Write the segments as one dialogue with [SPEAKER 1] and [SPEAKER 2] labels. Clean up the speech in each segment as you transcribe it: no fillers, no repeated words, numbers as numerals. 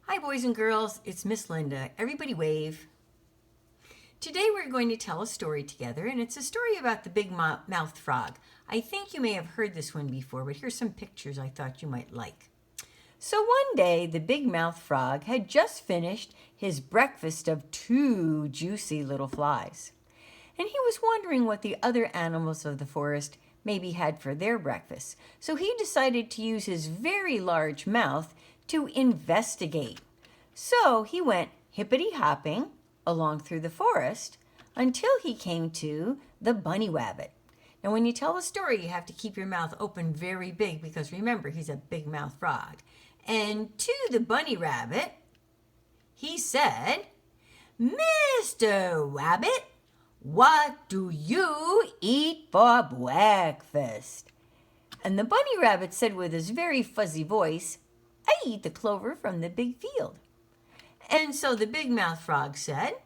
[SPEAKER 1] Hi, boys and girls. It's Miss Linda. Everybody wave. Today we're going to tell a story together, and it's a story about the big-mouthed frog. I think you may have heard this one before, but here's some pictures I thought you might like. So one day, the big-mouthed frog had just finished his breakfast of 2 juicy little flies. And he was wondering what the other animals of the forest maybe had for their breakfast. So he decided to use his very large mouth to investigate. So he went hippity-hopping along through the forest until he came to the bunny rabbit. Now, when you tell a story, you have to keep your mouth open very big because remember, he's a big-mouthed frog. And to the bunny rabbit, he said, "Mr. Rabbit, what do you eat for breakfast?" And the bunny rabbit said with his very fuzzy voice, "I eat the clover from the big field." And so the big-mouthed frog said,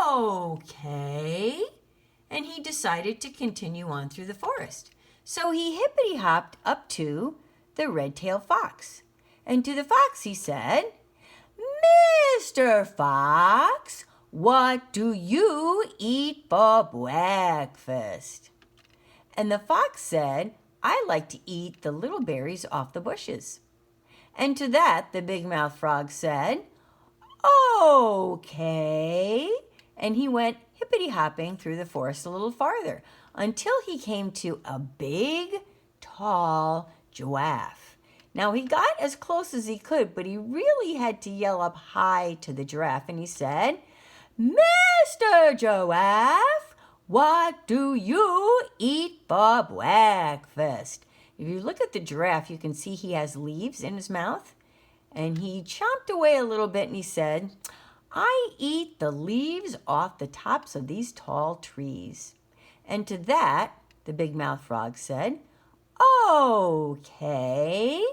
[SPEAKER 1] "Okay." And he decided to continue on through the forest. So he hippity-hopped up to the red-tailed fox. And to the fox he said, "Mr. Fox, what do you eat for breakfast?" And the fox said, "I like to eat the little berries off the bushes." And to that the big-mouthed frog said, "Okay." And he went hippity-hopping through the forest a little farther until he came to a big, tall giraffe. Now, he got as close as he could, but he really had to yell up high to the giraffe, and he said, "Mr. Giraffe, what do you eat for breakfast?" If you look at the giraffe, you can see he has leaves in his mouth. And he chomped away a little bit and he said, "I eat the leaves off the tops of these tall trees." And to that, the big-mouthed frog said, "Okay."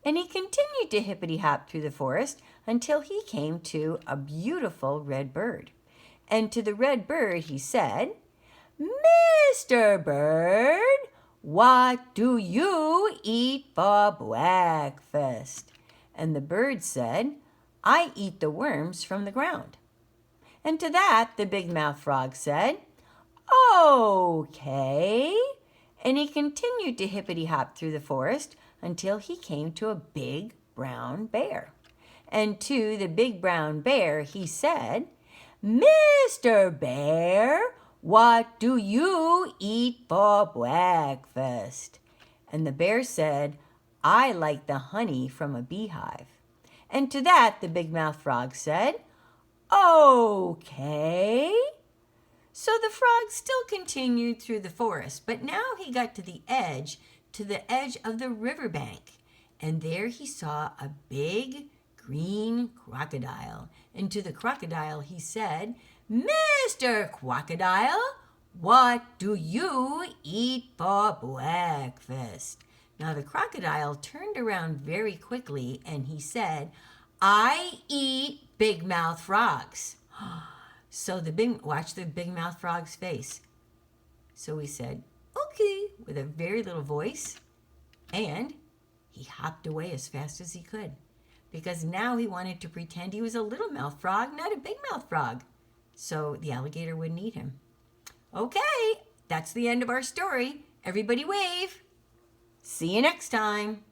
[SPEAKER 1] And he continued to hippity-hop through the forest until he came to a beautiful red bird. And to the red bird he said, "Mr. Bird, what do you eat for breakfast?" And the bird said, "I eat the worms from the ground." And to that, the big-mouthed frog said, "Okay." And he continued to hippity-hop through the forest until he came to a big brown bear. And to the big brown bear he said, "Mr. Bear, what do you eat for breakfast?" And the bear said, "I like the honey from a beehive." And to that, the big-mouthed frog said, "Okay." So the frog still continued through the forest, but now he got to the edge of the riverbank. And there he saw a big green crocodile. And to the crocodile he said, "Mr. Crocodile, what do you eat for breakfast?" Now the crocodile turned around very quickly and he said, "I eat big-mouthed frogs." So watch the big-mouthed frog's face. So he said, "Okay," with a very little voice, and he hopped away as fast as he could because now he wanted to pretend he was a little-mouthed frog, not a big-mouthed frog, so the alligator wouldn't eat him. Okay, that's the end of our story. Everybody wave. See you next time.